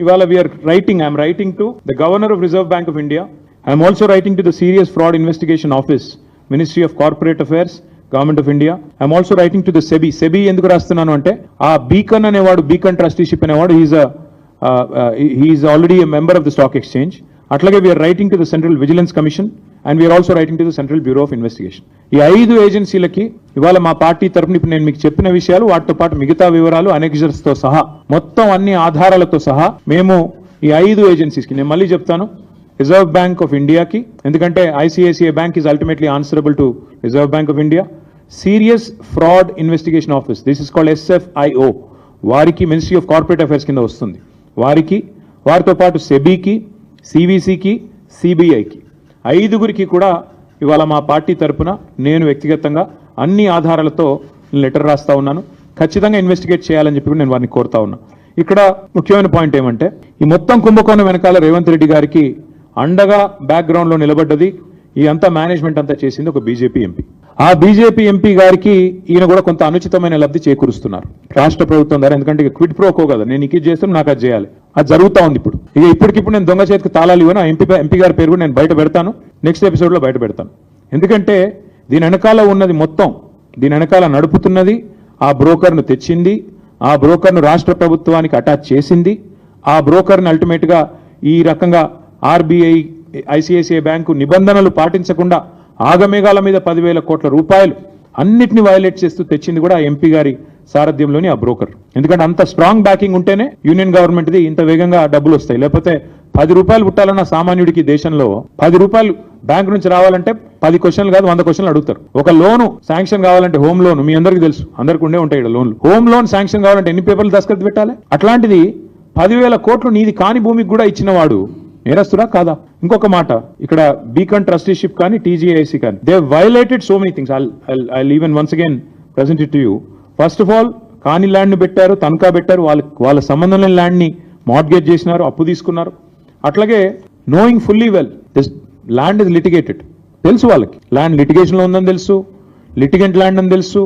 Ivala we are writing, I am writing to the Governor of Reserve Bank of India. I am also writing to the Serious Fraud Investigation Office, Ministry of Corporate Affairs, Government of India. I am also writing to the SEBI. SEBI ఎందుకు రాస్తున్నాను అంటే ఆ beacon అనేవాడు beacon trusteeship అనేవాడు he is already a member of the stock exchange. అట్లాగే we are writing to the Central Vigilance Commission and we are also writing to the Central Bureau of Investigation. ఈ 5 ఏజెన్సీలకి ఇవాళ మా party తరపున ఇప్పుడు నేను మీకు చెప్పిన విషయాలు వాటితో పాటు మిగతా వివరాలు అనెక్సర్స్ తో సహా మొత్తం అన్ని ఆధారాలతో సహా మేము ఈ 5 ఏజెన్సీస్ కి నేను మళ్ళీ చెప్తాను రిజర్వ్ బ్యాంక్ ఆఫ్ ఇండియాకి ఎందుకంటే ICICI bank is ultimately answerable to reserve bank of India. Serious fraud investigation office this is called SFIO వారికి మినిస్ట్రీ ఆఫ్ కార్పొరేట్ అఫైర్స్ కింద వస్తుంది వారికి వారితో పాటు సెబీకి సివిసికి సిబిఐకి 5గురికి కూడా ఇవాళ మా పార్టీ తరపున నేను వ్యక్తిగతంగా అన్ని ఆధారాలతో లెటర్ రాస్తా ఉన్నాను. ఖచ్చితంగా ఇన్వెస్టిగేట్ చేయాలని చెప్పి నేను వారిని కోరుతా ఉన్నా. ఇక్కడ ముఖ్యమైన పాయింట్ ఏమంటే ఈ మొత్తం కుంభకోణం వెనకాల రేవంత్ రెడ్డి గారికి అండగా బ్యాక్గ్రౌండ్ లో నిలబడ్డది ఈ అంతా మేనేజ్మెంట్ అంతా చేసింది ఒక బీజేపీ ఎంపీ. ఆ బీజేపీ ఎంపీ గారికి ఈయన కూడా కొంత అనుచితమైన లబ్ధి చేకూరుస్తున్నారు రాష్ట్ర ప్రభుత్వం ద్వారా. ఎందుకంటే ఇక క్విడ్ ప్రోకో కదా నేను ఇది చేస్తాను నాకు అది చేయాలి అది జరుగుతూ ఉంది. ఇప్పుడు ఇప్పటికిప్పుడు నేను దొంగ చేతికి తాళాలు ఇవ్వను. ఆ ఎంపీ గారి పేరు కూడా నేను బయట పెడతాను, నెక్స్ట్ ఎపిసోడ్ లో బయట పెడతాను. ఎందుకంటే దీని వెనకాల ఉన్నది మొత్తం దీని వెనకాల నడుపుతున్నది ఆ బ్రోకర్ను తెచ్చింది, ఆ బ్రోకర్ను రాష్ట్ర ప్రభుత్వానికి అటాచ్ చేసింది, ఆ బ్రోకర్ని అల్టిమేట్ గా ఈ రకంగా ఆర్బీఐ ఐసిఐసిఐ బ్యాంకు నిబంధనలు పాటించకుండా ఆగమేఘాల మీద 10,000 కోట్ల రూపాయలు అన్నిటిని వైలేట్ చేస్తూ తెచ్చింది కూడా ఎంపీ గారి సారథ్యంలోని ఆ బ్రోకర్. ఎందుకంటే అంత స్ట్రాంగ్ బ్యాకింగ్ ఉంటేనే యూనియన్ గవర్నమెంట్ది ఇంత వేగంగా డబ్బులు వస్తాయి. లేకపోతే 10 రూపాయలు పుట్టాలన్న సామాన్యుడికి దేశంలో 10 రూపాయలు బ్యాంక్ నుంచి రావాలంటే 10 క్వశ్చన్లు కాదు 100 క్వశ్చన్లు అడుగుతారు. ఒక లోను శాంక్షన్ కావాలంటే హోమ్ లోన్ మీ అందరికీ తెలుసు, అందరికి ఉండే ఉంటాయి ఇక్కడ లోన్లు. హోమ్ లోన్ శాంక్షన్ కావాలంటే ఎన్ని పేపర్లు దస్కత్ పెట్టాలి? అట్లాంటిది 10,000 కోట్లు నీది కాని భూమికి కూడా ఇచ్చిన వాడు నేరస్తుడా కాదా? ఇంకొక మాట ఇక్కడ బీకన్ ట్రస్టీషిప్ కానీ టీజీఐసి కానీ they violated so many things. I even once again present it to you. First of all కాని ల్యాండ్ ని పెట్టారు, తనఖా పెట్టారు, వాళ్ళ సంబంధం లేని ల్యాండ్ ని మార్ట్గేజ్ చేసినారు, అప్పు తీసుకున్నారు. అట్లాగే knowing fully well this land is litigated తెలుసు వాళ్ళకి, ల్యాండ్ లిటిగేషన్ లో ఉందని తెలుసు, లిటిగెంట్ ల్యాండ్ అని తెలుసు,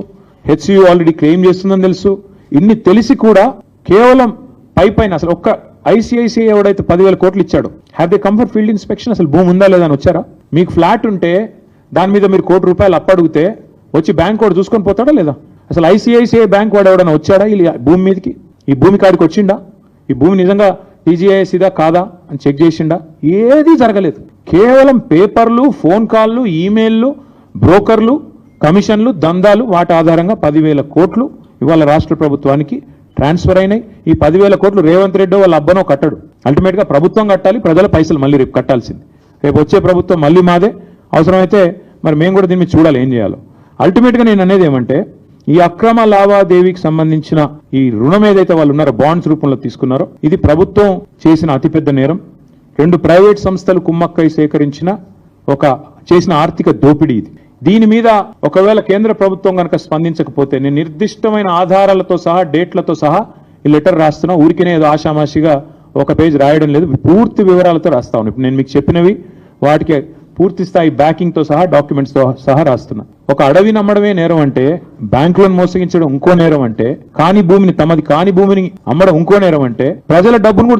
హెచ్సియు ఆల్రెడీ క్లెయిమ్ చేస్తుందని తెలుసు. ఇన్ని తెలిసి కూడా కేవలం పైన అసలు ఒక్క ఐసిఐసిఐ ఎవడైతే 10,000 కోట్లు ఇచ్చాడు have they come for field inspection? అసలు భూమి ఉందా లేదా అని వచ్చారా? మీకు ఫ్లాట్ ఉంటే దాని మీద మీరు ₹1 కోటి అప్పడిగితే వచ్చి బ్యాంక్ వాడు చూసుకొని పోతాడా లేదా? అసలు ఐసిఐసిఐ బ్యాంక్ వాడు ఎవడన్నా వచ్చాడా ఈ భూమి మీదకి? ఈ భూమి కాడికి వచ్చిండా? ఈ భూమి నిజంగా టీజీఐసిదా కాదా అని చెక్ చేసిండా? ఏదీ జరగలేదు. కేవలం పేపర్లు, ఫోన్ కాల్లు, ఈమెయిల్లు, బ్రోకర్లు, కమిషన్లు, దందాలు వాటి ఆధారంగా 10,000 కోట్లు ఇవాళ రాష్ట్ర ప్రభుత్వానికి ట్రాన్స్ఫర్ అయినాయి. ఈ 10,000 కోట్లు రేవంత్ రెడ్డి వాళ్ళ అబ్బనో కట్టడు, అల్టిమేట్ గా ప్రభుత్వం కట్టాలి, ప్రజల పైసలు మళ్ళీ రేపు కట్టాల్సింది. రేపు వచ్చే ప్రభుత్వం మళ్ళీ మాదే, అవసరమైతే మరి మేము కూడా దీన్ని చూడాలి ఏం చేయాలో. అల్టిమేట్ గా నేను అనేది ఏమంటే ఈ అక్రమ లావాదేవీకి సంబంధించిన ఈ రుణం ఏదైతే వాళ్ళు ఉన్నారో బాండ్స్ రూపంలో తీసుకున్నారో ఇది ప్రభుత్వం చేసిన అతిపెద్ద నేరం. 2 ప్రైవేట్ సంస్థలు కుమ్మక్కై సేకరించిన చేసిన ఆర్థిక దోపిడీ ఇది. దీని మీద ఒకవేళ కేంద్ర ప్రభుత్వం కనుక స్పందించకపోతే నేను నిర్దిష్టమైన ఆధారాలతో సహా డేట్లతో సహా ఈ లెటర్ రాస్తున్నా. ఊరికినే ఏదో ఆషామాషిగా ఒక పేజ్ రాయడం లేదు, పూర్తి వివరాలతో రాస్తా ఉన్నాను. ఇప్పుడు నేను మీకు చెప్పినవి వాటికి పూర్తి స్థాయి బ్యాకింగ్ తో సహా డాక్యుమెంట్స్ తో సహా రాస్తున్నా. ఒక అడవి నమ్మడమే నేరం అంటే, బ్యాంకులను మోసగించడం ఇంకో నేరం అంటే, కాని భూమిని తమది కాని భూమిని అమ్మడం ఇంకో నేరం అంటే, ప్రజల డబ్బును కూడా